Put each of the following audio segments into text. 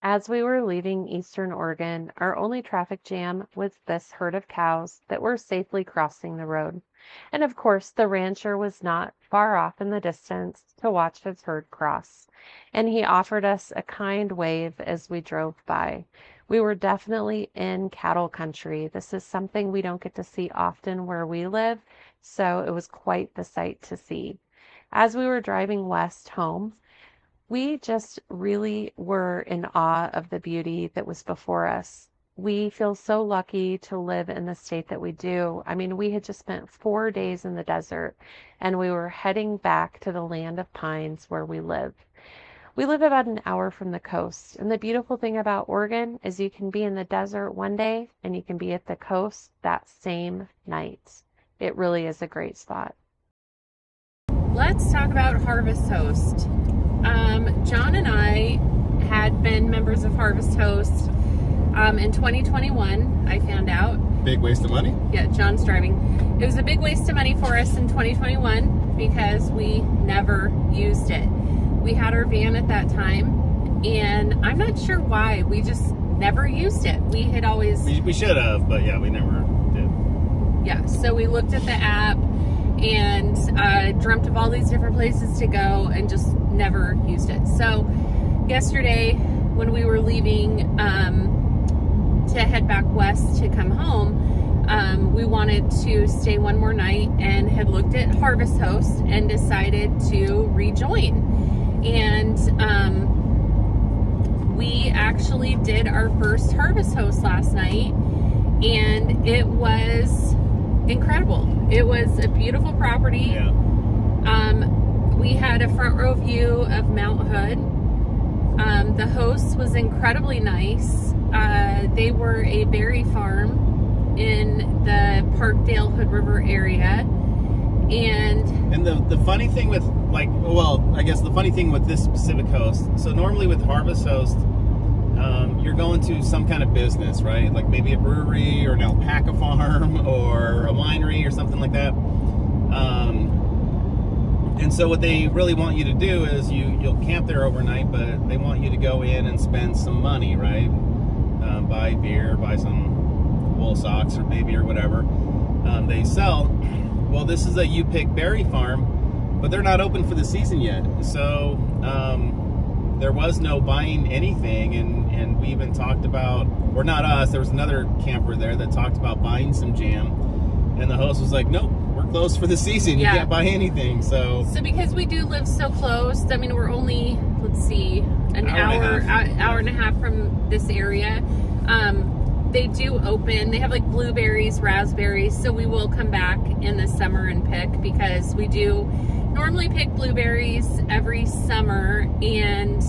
As we were leaving Eastern Oregon, our only traffic jam was this herd of cows that were safely crossing the road. And of course, the rancher was not far off in the distance to watch his herd cross, and he offered us a kind wave as we drove by. We were definitely in cattle country. This is something we don't get to see often where we live, so it was quite the sight to see. As we were driving west home, we just really were in awe of the beauty that was before us. We feel so lucky to live in the state that we do. I mean, we had just spent 4 days in the desert and we were heading back to the land of pines where we live. We live about an hour from the coast, and the beautiful thing about Oregon is you can be in the desert one day and you can be at the coast that same night. It really is a great spot. Let's talk about Harvest Host. John and I had been members of Harvest Host in 2021, I found out. Big waste of money? Yeah, John's driving. It was a big waste of money for us in 2021 because we never used it. We had our van at that time, and I'm not sure why. We just never used it. We had always... We should have, but yeah, we never did. Yeah, so we looked at the app and dreamt of all these different places to go and just never used it. So yesterday when we were leaving to head back west to come home, we wanted to stay one more night and had looked at Harvest Host and decided to rejoin. And we actually did our first Harvest Host last night, and it was incredible. It was a beautiful property. Yeah. We had a front row view of Mount Hood. The host was incredibly nice. They were a berry farm in the Parkdale Hood River area. And the funny thing with, like, well, I guess the funny thing with this specific host, so normally with Harvest Host, you're going to some kind of business, right? Like maybe a brewery or an alpaca farm or a winery or something like that. And so what they really want you to do is you'll camp there overnight, but they want you to go in and spend some money, right? Buy beer, buy some wool socks or baby or whatever they sell. Well, this is a U-Pick berry farm, but they're not open for the season yet. So there was no buying anything, and we even talked about, or not us, there was another camper there that talked about buying some jam, and the host was like, nope, we're closed for the season. You can't buy anything. So because we do live so close, I mean, we're only, let's see, an hour and a half from this area. They do open, they have like blueberries, raspberries, so we will come back in the summer and pick, because we do normally pick blueberries every summer, and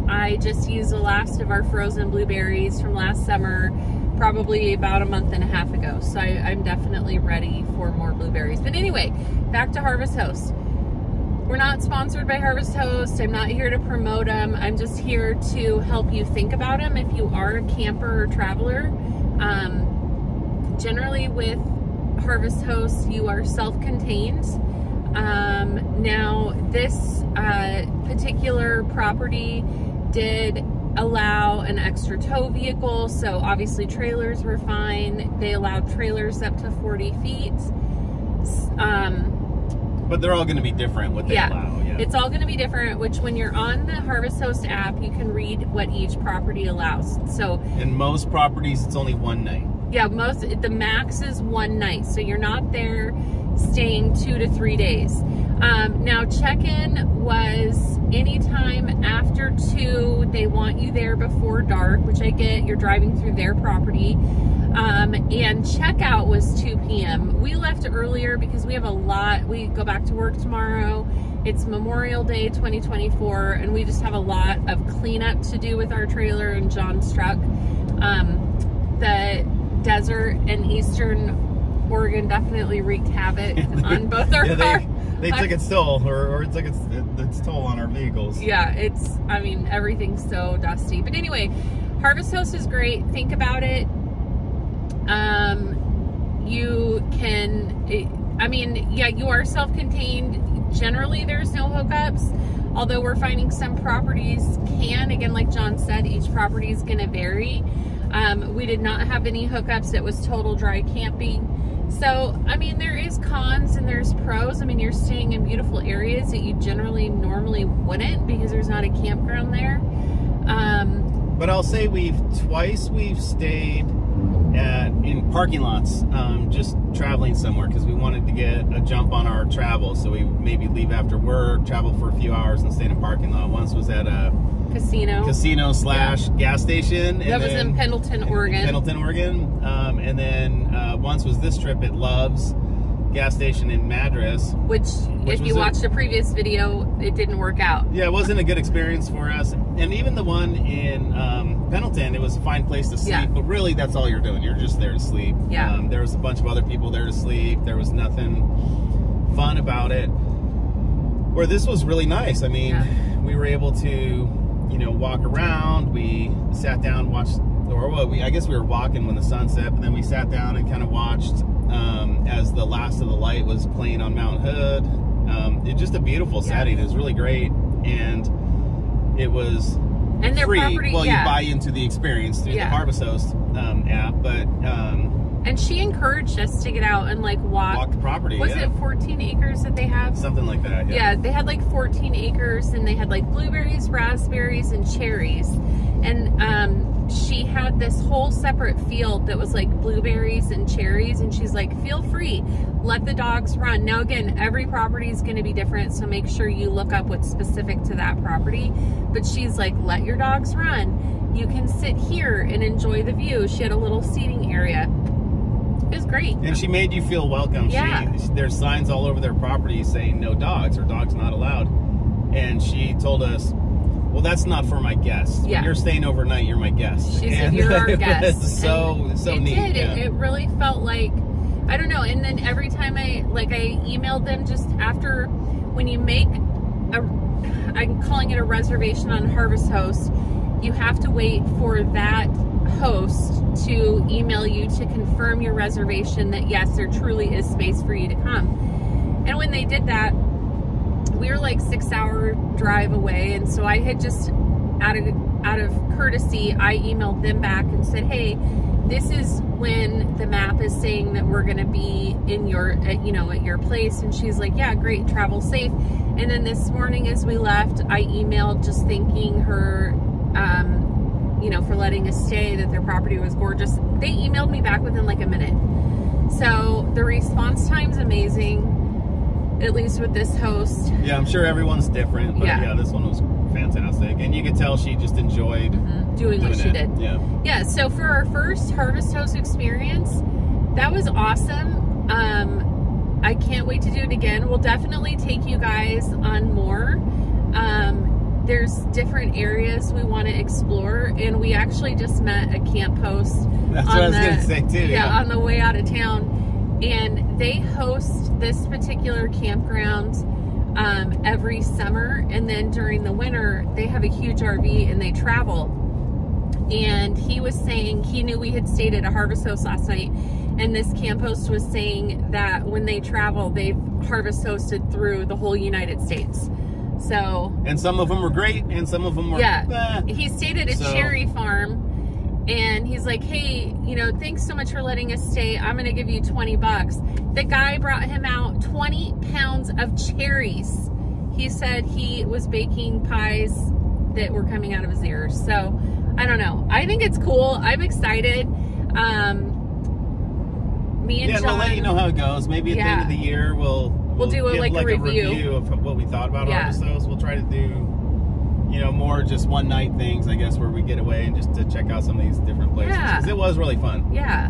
I just used the last of our frozen blueberries from last summer, probably about a month and a half ago, so I'm definitely ready for more blueberries. But anyway, back to Harvest Host. We're not sponsored by Harvest Host. I'm not here to promote them. I'm just here to help you think about them if you are a camper or traveler. Generally with Harvest Host, you are self-contained. Now, this particular property did allow an extra tow vehicle, so obviously trailers were fine. They allowed trailers up to 40 feet. but they're all going to be different what they allow. Yeah, it's all going to be different, which when you're on the Harvest Host app, you can read what each property allows. So in most properties, it's only one night. Yeah, the max is one night, so you're not there staying 2 to 3 days. Now, check-in was anytime after 2. They want you there before dark, which I get. You're driving through their property. And checkout was 2 p.m. We left earlier because we have a lot. We go back to work tomorrow. It's Memorial Day 2024, and we just have a lot of cleanup to do with our trailer and John's truck. The desert and Eastern Oregon definitely wreaked havoc on both our cars. They took its toll, or it took its toll on our vehicles. Yeah, I mean, everything's so dusty. But anyway, Harvest Host is great. Think about it. You can, I mean, yeah, you are self-contained. Generally, there's no hookups. Although we're finding some properties can, again, like John said, each property is going to vary. We did not have any hookups. It was total dry camping. So, I mean, there is cons and there's pros. I mean, you're staying in beautiful areas that you normally wouldn't, because there's not a campground there. But I'll say twice we've stayed in parking lots, just traveling somewhere, because we wanted to get a jump on our travel. So we maybe leave after work, travel for a few hours, and stay in a parking lot. Once was at a casino slash gas station. That was in Pendleton, Oregon. And then once was this trip at Love's gas station in Madras. Which if you watched a previous video, it didn't work out. Yeah, it wasn't a good experience for us. And even the one in Pendleton, it was a fine place to sleep. Yeah. But really, that's all you're doing. You're just there to sleep. Yeah. There was a bunch of other people there to sleep. There was nothing fun about it. Where this was really nice. I mean, we were able to, walk around. We sat down, watched, I guess we were walking when the sun set, but then we sat down and kind of watched as the last of the light was playing on Mount Hood. It's just a beautiful setting. It was really great, and it was free. Property, well, you buy into the experience through the Harvest Host app, but and she encouraged us to get out and walk the property. Was it 14 acres that they have? Something like that. Yeah, they had 14 acres, and they had blueberries, raspberries, and cherries, and she had this whole separate field that was blueberries and cherries, and she's like, feel free, let the dogs run. Now again, every property is going to be different, so make sure you look up what's specific to that property, but she's like, let your dogs run. You can sit here and enjoy the view. She had a little seating area. It was great. And she made you feel welcome. Yeah. There's signs all over their property saying no dogs, or dogs not allowed. And she told us, well, that's not for my guests. Yeah. When you're staying overnight, you're my guest. She said, you're our guest. so neat. It did. It really felt like, I don't know. And then every time I emailed them just after, when you make I'm calling it a reservation on Harvest Host, you have to wait for that host to email you to confirm your reservation that yes, there truly is space for you to come. And when they did that, we were 6-hour drive away, and so I had just out of courtesy, I emailed them back and said, hey, this is when the map is saying that we're going to be in your at your place. And she's like, yeah, great, travel safe. And then this morning as we left, I emailed just thanking her for letting us stay, that their property was gorgeous. They emailed me back within a minute. So the response time's amazing, at least with this host. Yeah, I'm sure everyone's different, but yeah, this one was fantastic. And you could tell she just enjoyed doing what she did. Yeah. So for our first Harvest Host experience, that was awesome. I can't wait to do it again. We'll definitely take you guys on more. There's different areas we want to explore, and we actually just met a camp host. That's what I was going to say too. Yeah, on the way out of town, and they host this particular campground every summer, and then during the winter they have a huge RV and they travel. And he was saying, he knew we had stayed at a Harvest Host last night, and this camp host was saying that when they travel, they've Harvest Hosted through the whole United States. So, and some of them were great, and some of them were He stayed at a cherry farm, and he's like, hey, thanks so much for letting us stay. I'm gonna give you $20. The guy brought him out 20 pounds of cherries. He said he was baking pies that were coming out of his ears. So I don't know, I think it's cool. I'm excited. Me and John, we'll let you know how it goes. Maybe at the end of the year we'll do give a review of what we thought about Harvest Host. We'll try to do, more just one night things, I guess, where we get away and just to check out some of these different places. Because it was really fun. Yeah.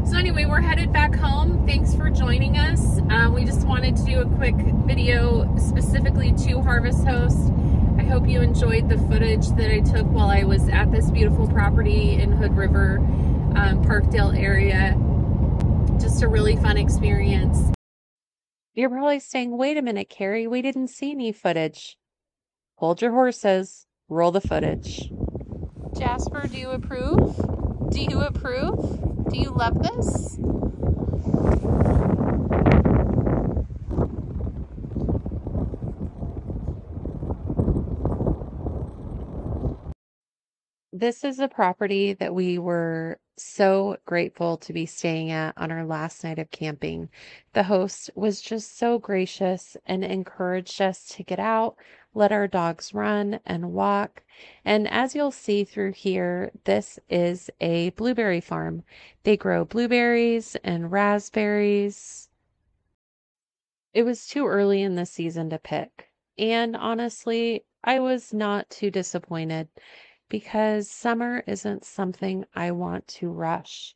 So anyway, we're headed back home. Thanks for joining us. We just wanted to do a quick video specifically to Harvest Host. I hope you enjoyed the footage that I took while I was at this beautiful property in Hood River, Parkdale area. Just a really fun experience. You're probably saying, wait a minute, Carrie, we didn't see any footage. Hold your horses, roll the footage. Jasper, do you approve? Do you approve? Do you love this? This is a property that we were so grateful to be staying at on our last night of camping. The host was just so gracious and encouraged us to get out, let our dogs run and walk. And as you'll see through here, this is a blueberry farm. They grow blueberries and raspberries. It was too early in the season to pick. And honestly, I was not too disappointed because summer isn't something I want to rush.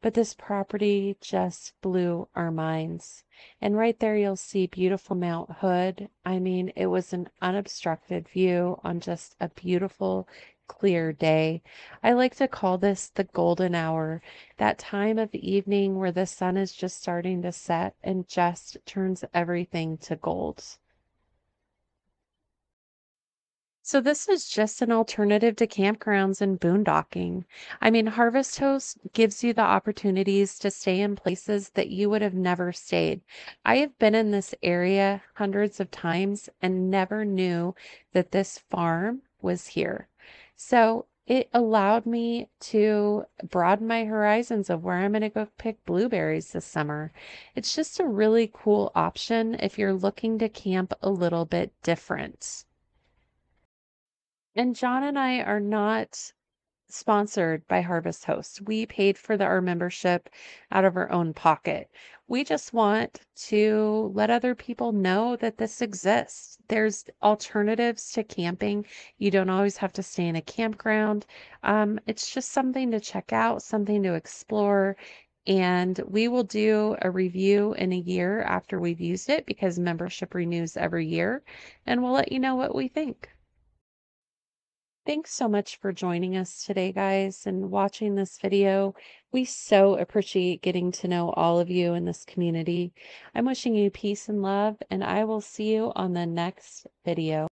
But this property just blew our minds. And right there, you'll see beautiful Mount Hood. I mean, it was an unobstructed view on just a beautiful, clear day. I like to call this the golden hour, that time of the evening where the sun is just starting to set and just turns everything to gold. So this is just an alternative to campgrounds and boondocking. I mean, Harvest Host gives you the opportunities to stay in places that you would have never stayed. I have been in this area hundreds of times and never knew that this farm was here. So it allowed me to broaden my horizons of where I'm going to go pick blueberries this summer. It's just a really cool option if you're looking to camp a little bit different. And John and I are not sponsored by Harvest Host. We paid for our membership out of our own pocket. We just want to let other people know that this exists. There's alternatives to camping. You don't always have to stay in a campground. It's just something to check out, something to explore. And we will do a review in a year after we've used it because membership renews every year. And we'll let you know what we think. Thanks so much for joining us today, guys, and watching this video. We so appreciate getting to know all of you in this community. I'm wishing you peace and love, and I will see you on the next video.